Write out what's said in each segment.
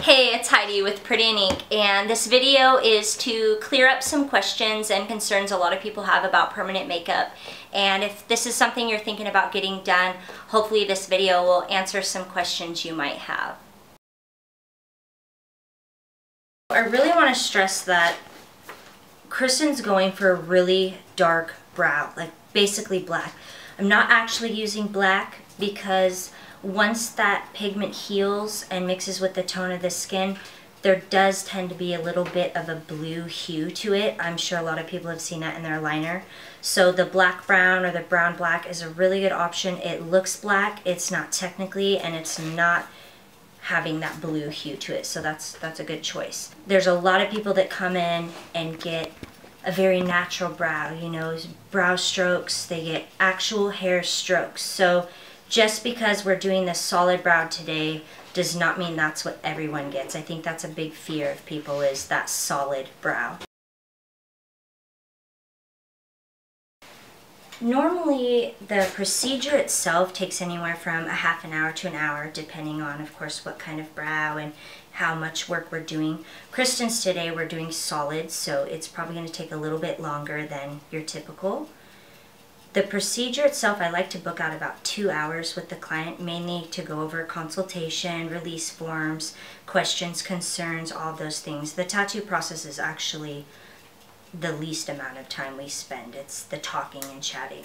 Hey, it's Heidi with Pretty and Ink, and this video is to clear up some questions and concerns a lot of people have about permanent makeup. And if this is something you're thinking about getting done, hopefully this video will answer some questions you might have. I really want to stress that Kristen's going for a really dark brow, like basically black. I'm not actually using black because once that pigment heals and mixes with the tone of the skin, there does tend to be a little bit of a blue hue to it. I'm sure a lot of people have seen that in their liner. So the black brown or the brown black is a really good option. It looks black, it's not technically, and it's not having that blue hue to it. So that's a good choice. There's a lot of people that come in and get a very natural brow, you know, brow strokes. They get actual hair strokes. So just because we're doing this solid brow today does not mean that's what everyone gets. I think that's a big fear of people, is that solid brow. Normally, the procedure itself takes anywhere from a half an hour to an hour, depending on, of course, what kind of brow and how much work we're doing. Kristen's today, we're doing solid, so it's probably going to take a little bit longer than your typical. The procedure itself, I like to book out about 2 hours with the client, mainly to go over consultation, release forms, questions, concerns, all those things. The tattoo process is actually the least amount of time we spend. It's the talking and chatting.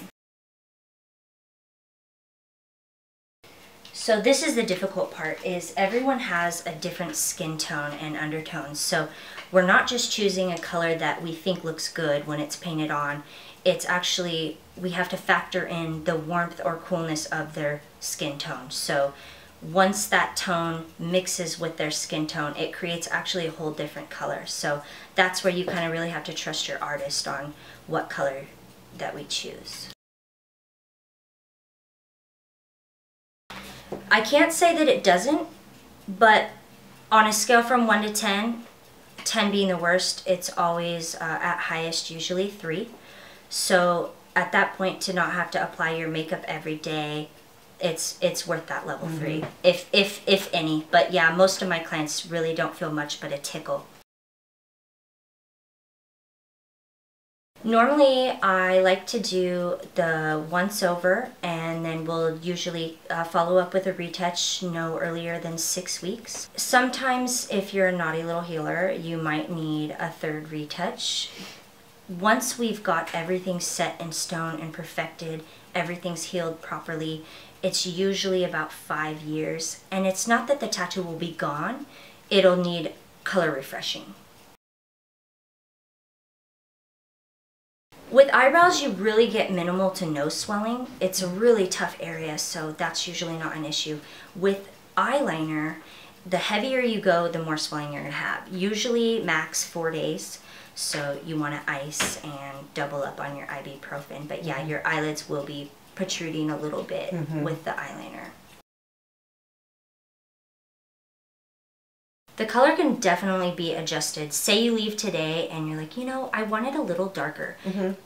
So this is the difficult part, is everyone has a different skin tone and undertones. So we're not just choosing a color that we think looks good when it's painted on. It's actually, we have to factor in the warmth or coolness of their skin tone. So once that tone mixes with their skin tone, it creates actually a whole different color. So that's where you kind of really have to trust your artist on what color that we choose. I can't say that it doesn't, but on a scale from 1 to 10, 10 being the worst, it's always at highest usually 3. So at that point, to not have to apply your makeup every day, it's worth that level 3, if any. But yeah, most of my clients really don't feel much but a tickle. Normally, I like to do the once over, and then we'll usually follow up with a retouch no earlier than 6 weeks. Sometimes, if you're a naughty little healer, you might need a 3rd retouch. Once we've got everything set in stone and perfected, everything's healed properly, it's usually about 5 years. And it's not that the tattoo will be gone, it'll need color refreshing. With eyebrows, you really get minimal to no swelling. It's a really tough area, so that's usually not an issue. With eyeliner, the heavier you go, the more swelling you're going to have. Usually max 4 days. So you want to ice and double up on your ibuprofen. But yeah, your eyelids will be protruding a little bit with the eyeliner. The color can definitely be adjusted. Say you leave today and you're like, you know, I want it a little darker.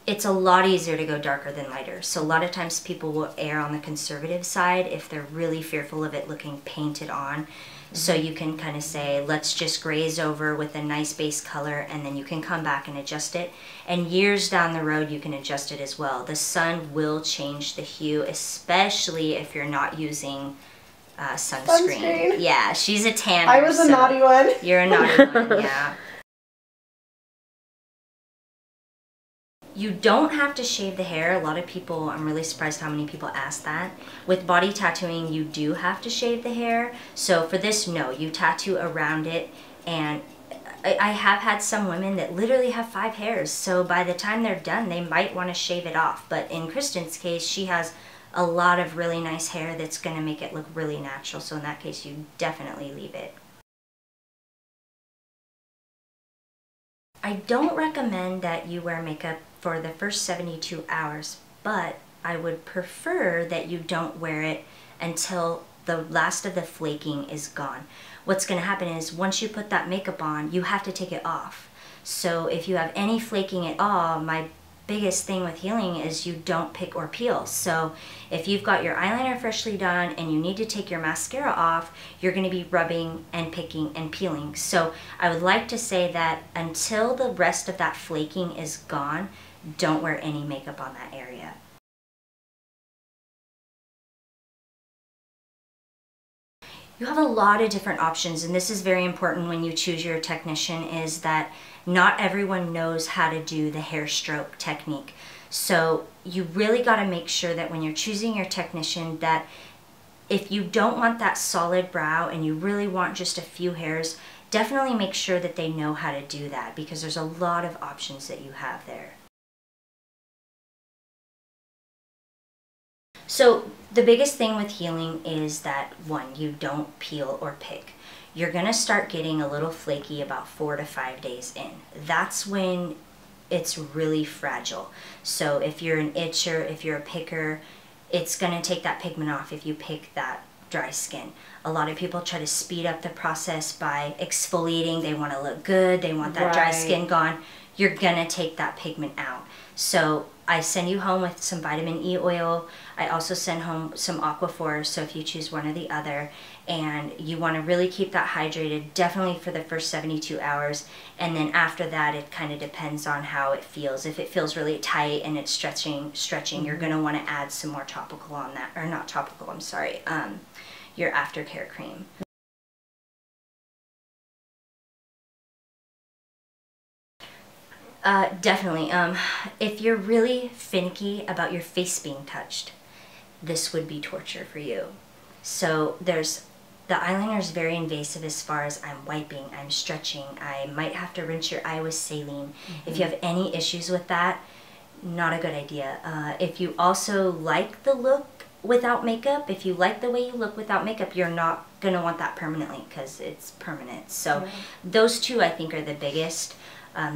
It's a lot easier to go darker than lighter. So a lot of times people will err on the conservative side if they're really fearful of it looking painted on. So you can kind of say, let's just graze over with a nice base color, and then you can come back and adjust it. And years down the road, you can adjust it as well. The sun will change the hue, especially if you're not using sunscreen. Yeah, she's a tanner. I was a naughty one. You're a naughty one, yeah. You don't have to shave the hair. A lot of people, I'm really surprised how many people ask that. With body tattooing, you do have to shave the hair. So for this, no, you tattoo around it. And I have had some women that literally have 5 hairs. So by the time they're done, they might want to shave it off. But in Kristen's case, she has a lot of really nice hair that's going to make it look really natural. So in that case, you definitely leave it. I don't recommend that you wear makeup for the first 72 hours, but I would prefer that you don't wear it until the last of the flaking is gone. What's going to happen is once you put that makeup on, you have to take it off. So if you have any flaking at all, my biggest thing with healing is you don't pick or peel. So if you've got your eyeliner freshly done and you need to take your mascara off, you're going to be rubbing and picking and peeling. So I would like to say that until the rest of that flaking is gone, don't wear any makeup on that area. You have a lot of different options, and this is very important when you choose your technician, is that not everyone knows how to do the hair stroke technique. So you really got to make sure that when you're choosing your technician, that if you don't want that solid brow and you really want just a few hairs, definitely make sure that they know how to do that, because there's a lot of options that you have there. So the biggest thing with healing is that, one, you don't peel or pick. You're gonna start getting a little flaky about 4 to 5 days in. That's when it's really fragile. So if you're an itcher, if you're a picker, it's gonna take that pigment off if you pick that dry skin. A lot of people try to speed up the process by exfoliating. They wanna look good, they want that dry skin gone. You're gonna take that pigment out. So I send you home with some vitamin E oil. I also send home some Aquaphor, so if you choose one or the other, and you want to really keep that hydrated, definitely for the first 72 hours, and then after that it kind of depends on how it feels. If it feels really tight and it's stretching, you're going to want to add some more topical on that, or not topical, I'm sorry, your aftercare cream. Definitely. If you're really finicky about your face being touched, this would be torture for you. So the eyeliner is very invasive as far as I'm wiping, I'm stretching, I might have to rinse your eye with saline. If you have any issues with that, not a good idea. If you also like the look without makeup, if you like the way you look without makeup, you're not going to want that permanently, because it's permanent. So those two I think are the biggest.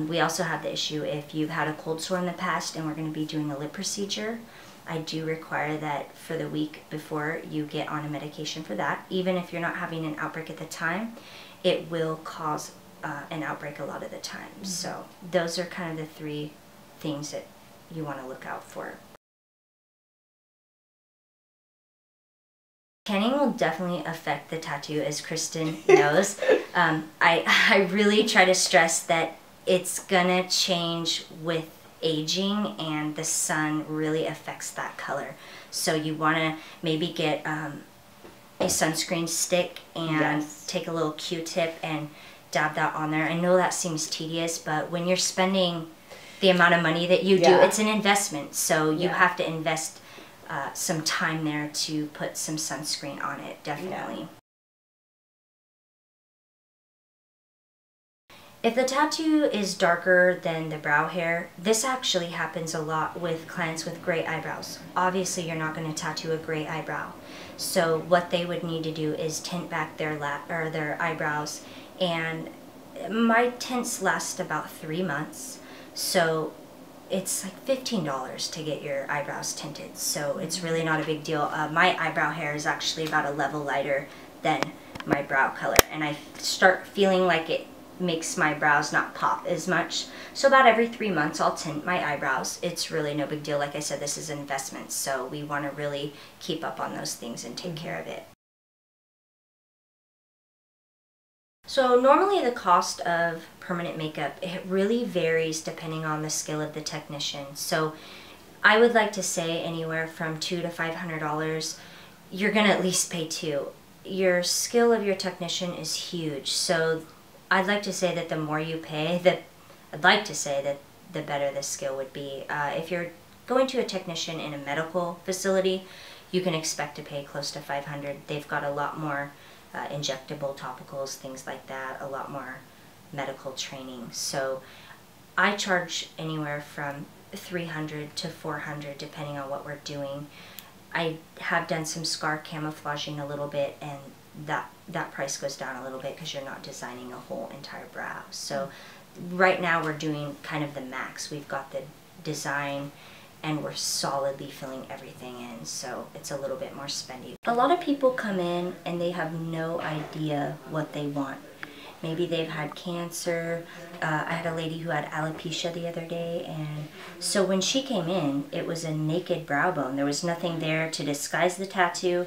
We also have the issue if you've had a cold sore in the past and we're going to be doing a lip procedure. I do require that for the week before you get on a medication for that. Even if you're not having an outbreak at the time, it will cause an outbreak a lot of the time. So those are kind of the 3 things that you want to look out for. Tanning will definitely affect the tattoo, as Kristen knows. I really try to stress that it's gonna change with aging, and the sun really affects that color. So you wanna maybe get a sunscreen stick and take a little Q-tip and dab that on there. I know that seems tedious, but when you're spending the amount of money that you do, it's an investment. So you have to invest some time there to put some sunscreen on it, definitely. If the tattoo is darker than the brow hair, this actually happens a lot with clients with gray eyebrows. Obviously, you're not going to tattoo a gray eyebrow. So what they would need to do is tint back their eyebrows, and my tints last about 3 months. So it's like $15 to get your eyebrows tinted. So it's really not a big deal. My eyebrow hair is actually about a level lighter than my brow color, and I start feeling like it makes my brows not pop as much. So about every 3 months I'll tint my eyebrows. It's really no big deal. Like I said, this is an investment, so we want to really keep up on those things and take care of it. So normally the cost of permanent makeup, it really varies depending on the skill of the technician. So I would like to say anywhere from $200 to $500. You're gonna at least pay $200. Your skill of your technician is huge. So I'd like to say that the more you pay, the better the skill would be. If you're going to a technician in a medical facility, you can expect to pay close to $500. They've got a lot more injectable topicals, things like that, a lot more medical training. So I charge anywhere from $300 to $400 depending on what we're doing. I have done some scar camouflaging a little bit, and that price goes down a little bit because you're not designing a whole entire brow. So right now we're doing kind of the max. We've got the design and we're solidly filling everything in, so it's a little bit more spendy. A lot of people come in and they have no idea what they want. Maybe they've had cancer. I had a lady who had alopecia the other day, and so when she came in, it was a naked brow bone. There was nothing there to disguise the tattoo.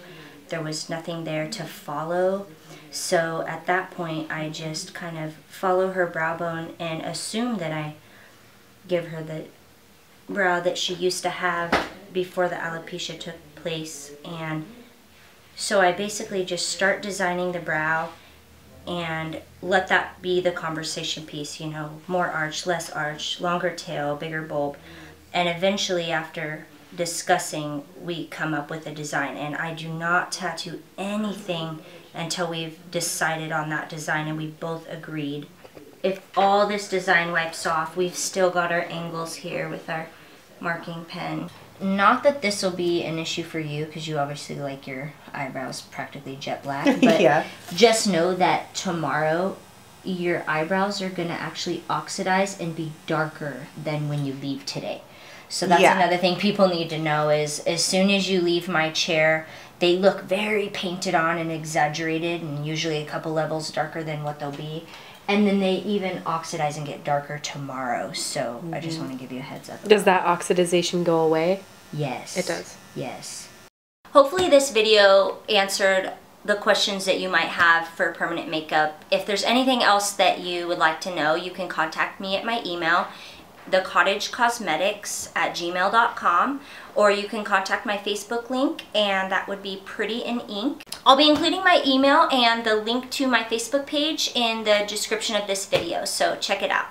There was nothing there to follow. So at that point, I just kind of follow her brow bone and assume that I give her the brow that she used to have before the alopecia took place. And so I basically just start designing the brow and let that be the conversation piece, you know, more arch, less arch, longer tail, bigger bulb. And eventually, after discussing, we come up with a design. And I do not tattoo anything until we've decided on that design and we both agreed. If all this design wipes off, we've still got our angles here with our marking pen. Not that this will be an issue for you, because you obviously like your eyebrows practically jet black, but yeah. Just know that tomorrow your eyebrows are going to actually oxidize and be darker than when you leave today. So that's another thing people need to know is as soon as you leave my chair, they look very painted on and exaggerated and usually a couple levels darker than what they'll be. And then they even oxidize and get darker tomorrow. So I just want to give you a heads up. Does that oxidization go away? Yes. It does. Yes. Hopefully this video answered the questions that you might have for permanent makeup. If there's anything else that you would like to know, you can contact me at my email, thecottagecosmetics@gmail.com, or you can contact my Facebook link, and that would be Pretty in Ink. I'll be including my email and the link to my Facebook page in the description of this video, so check it out.